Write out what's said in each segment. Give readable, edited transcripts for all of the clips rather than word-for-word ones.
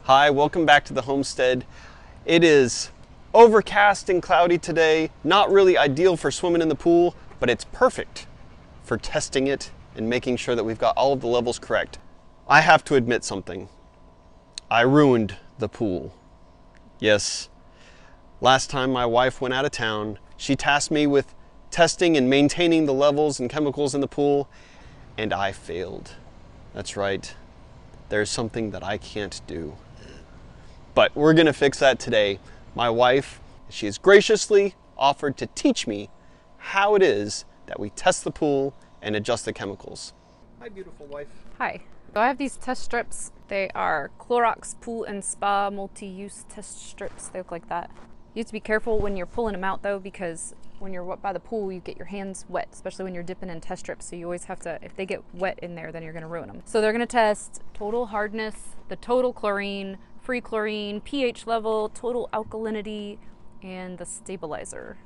Hi, welcome back to the Homestead. It is overcast and cloudy today. Not really ideal for swimming in the pool, but it's perfect for testing it and making sure that we've got all of the levels correct. I have to admit something. I ruined the pool. Yes, last time my wife went out of town, she tasked me with testing and maintaining the levels and chemicals in the pool, and I failed. That's right. There's something that I can't do. But we're gonna fix that today. My wife, she has graciously offered to teach me how it is that we test the pool and adjust the chemicals. Hi, beautiful wife. Hi. So I have these test strips. They are Clorox Pool and Spa multi-use test strips. They look like that. You have to be careful when you're pulling them out though, because when you're by the pool, you get your hands wet, especially when you're dipping in test strips. So you always have to, if they get wet in there, then you're gonna ruin them. So they're gonna test total hardness, the total chlorine, free chlorine, pH level, total alkalinity, and the stabilizer.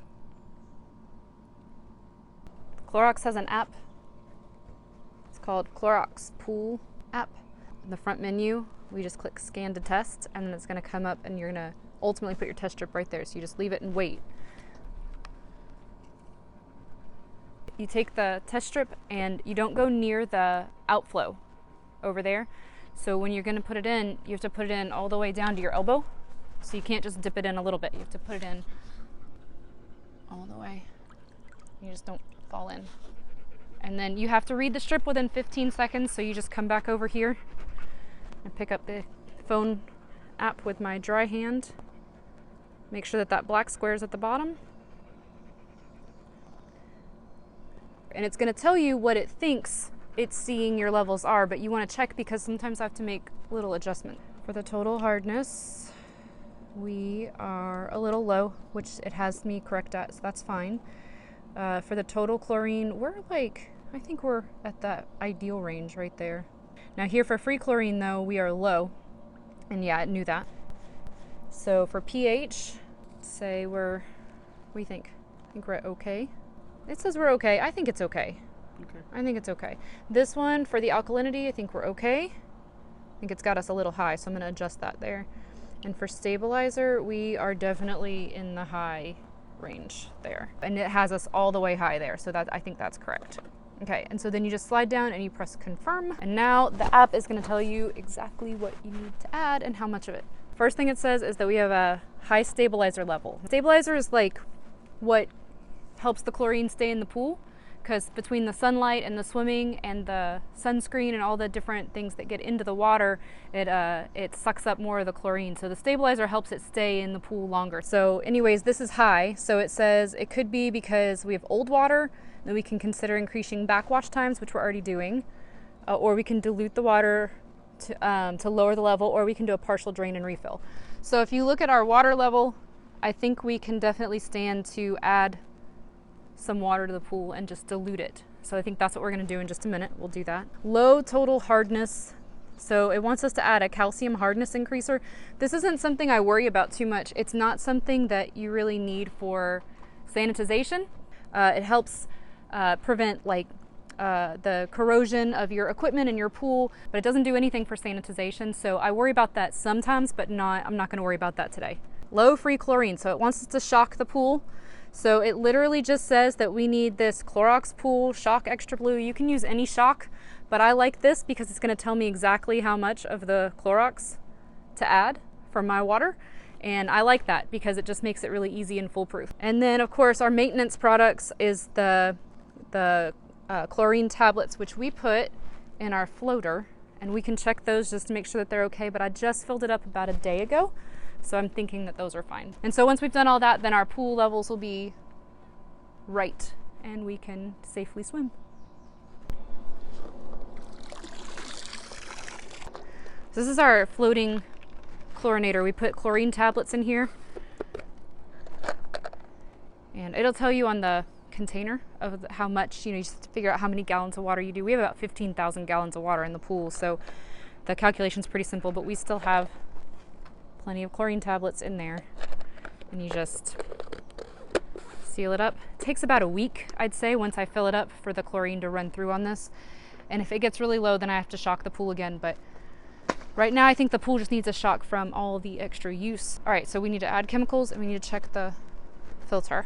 Clorox has an app. It's called Clorox Pool App. In the front menu, we just click scan to test, and then it's gonna come up and you're gonna ultimately put your test strip right there. So you just leave it and wait. You take the test strip and you don't go near the outflow over there. So when you're gonna put it in, you have to put it in all the way down to your elbow. So you can't just dip it in a little bit. You have to put it in all the way. You just don't fall in. And then you have to read the strip within 15 seconds. So you just come back over here and pick up the phone app with my dry hand. Make sure that that black square is at the bottom. And it's gonna tell you what it thinks it's seeing your levels are, but you wanna check because sometimes I have to make little adjustments. For the total hardness, we are a little low, which it has me correct at, so that's fine. For the total chlorine, we're like, I think we're at that ideal range right there. Now here for free chlorine though, we are low, and yeah, it knew that. So for pH, say what do you think? I think we're at okay. It says we're okay. I think it's okay. I think it's okay. This one, for the alkalinity, I think we're okay. I think it's got us a little high, so I'm going to adjust that there. And for stabilizer, we are definitely in the high range there. And it has us all the way high there, so that I think that's correct. Okay, and so then you just slide down and you press confirm. And now the app is going to tell you exactly what you need to add and how much of it. First thing it says is that we have a high stabilizer level. Stabilizer is like what helps the chlorine stay in the pool, because between the sunlight and the swimming and the sunscreen and all the different things that get into the water, it sucks up more of the chlorine. So the stabilizer helps it stay in the pool longer. So anyways, this is high. So it says it could be because we have old water, then we can consider increasing backwash times, which we're already doing, or we can dilute the water to lower the level, or we can do a partial drain and refill. So if you look at our water level, I think we can definitely stand to add some water to the pool and just dilute it. So I think that's what we're going to do in just a minute. We'll do that. Low total hardness. So it wants us to add a calcium hardness increaser. This isn't something I worry about too much. It's not something that you really need for sanitization. It helps prevent the corrosion of your equipment in your pool, but it doesn't do anything for sanitization. So I worry about that sometimes, but I'm not going to worry about that today. Low free chlorine. So it wants us to shock the pool. So it literally just says that we need this Clorox Pool Shock Extra Blue. You can use any shock, but I like this because it's going to tell me exactly how much of the Clorox to add for my water. And I like that because it just makes it really easy and foolproof. And then of course our maintenance products is the chlorine tablets, which we put in our floater, and we can check those just to make sure that they're okay. But I just filled it up about a day ago, so I'm thinking that those are fine. And so once we've done all that, then our pool levels will be right and we can safely swim. So this is our floating chlorinator. We put chlorine tablets in here, and it'll tell you on the container of how much, you just have to figure out how many gallons of water you do. We have about 15,000 gallons of water in the pool, so the calculation's pretty simple, but we still have plenty of chlorine tablets in there, and you just seal it up. It takes about a week, I'd say, once I fill it up for the chlorine to run through on this. And if it gets really low, then I have to shock the pool again, but Right now I think the pool just needs a shock from all the extra use. All right, so we need to add chemicals and we need to check the filter.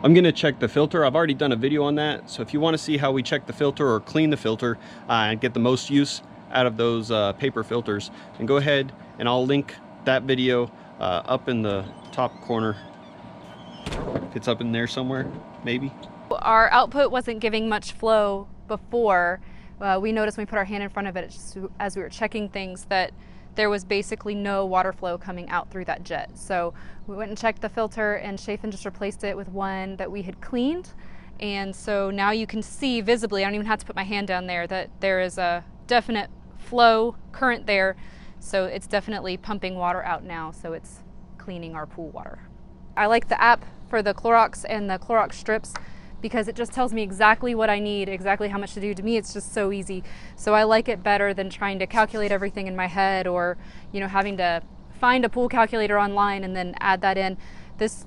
I'm gonna check the filter. I've already done a video on that. So if you wanna see how we check the filter or clean the filter and get the most use out of those paper filters, then go ahead and I'll link that video up in the top corner. If it's up in there somewhere, maybe. Our output wasn't giving much flow before. We noticed when we put our hand in front of it, just as we were checking things, that there was basically no water flow coming out through that jet. So we went and checked the filter, and Chafin just replaced it with one that we had cleaned. And so now you can see visibly, I don't even have to put my hand down there, that there is a definite flow current there. So it's definitely pumping water out now, so it's cleaning our pool water. I like the app for the Clorox and the Clorox strips because it just tells me exactly what I need, exactly how much to do. To me, it's just so easy. So I like it better than trying to calculate everything in my head, or, you know, having to find a pool calculator online and then add that in. It's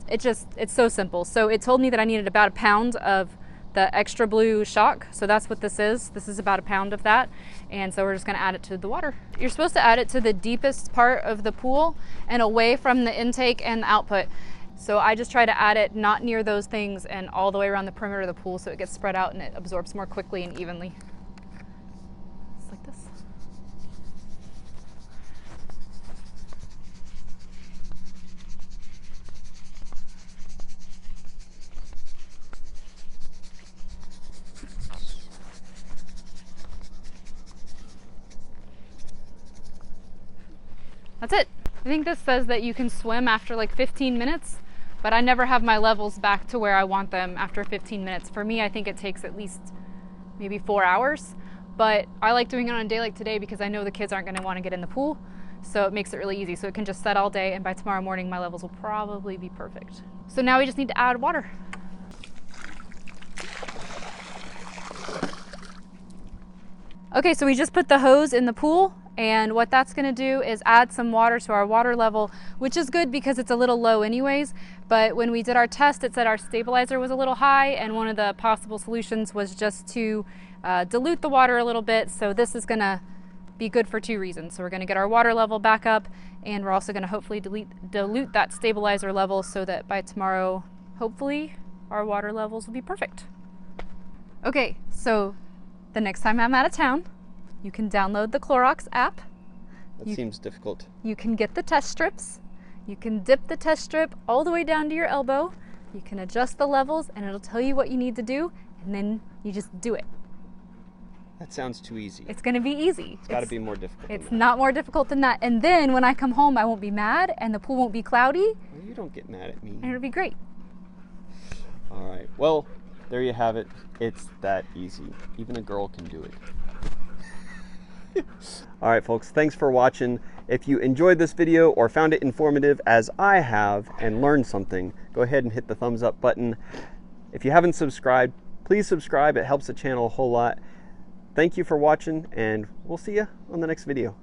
so simple. So it told me that I needed about 1 pound of the extra blue shock. So that's what this is. This is about 1 pound of that. And so we're just gonna add it to the water. You're supposed to add it to the deepest part of the pool and away from the intake and the output. So I just try to add it not near those things and all the way around the perimeter of the pool so it gets spread out and it absorbs more quickly and evenly. Just like this. That's it. I think this says that you can swim after like 15 minutes, but I never have my levels back to where I want them after 15 minutes. For me, I think it takes at least maybe 4 hours, but I like doing it on a day like today because I know the kids aren't gonna wanna get in the pool, so it makes it really easy. So it can just set all day, and by tomorrow morning, my levels will probably be perfect. So now we just need to add water. Okay, so we just put the hose in the pool, and what that's going to do is add some water to our water level, which is good because it's a little low anyways. But when we did our test, it said our stabilizer was a little high, and one of the possible solutions was just to dilute the water a little bit. So this is going to be good for 2 reasons. So we're going to get our water level back up, and we're also going to hopefully dilute that stabilizer level so that by tomorrow, hopefully, our water levels will be perfect. Okay, so the next time I'm out of town, you can download the Clorox app. That seems difficult. You can get the test strips. You can dip the test strip all the way down to your elbow. You can adjust the levels and it'll tell you what you need to do, and then you just do it. That sounds too easy. It's gonna be easy. It's gotta be more difficult. It's not more difficult than that. And then when I come home, I won't be mad and the pool won't be cloudy. Well, you don't get mad at me. And it'll be great. All right, well, there you have it. It's that easy. Even a girl can do it. All right, folks, thanks for watching. If you enjoyed this video or found it informative as I have and learned something, go ahead and hit the thumbs up button. If you haven't subscribed, please subscribe. It helps the channel a whole lot. Thank you for watching, and we'll see you on the next video.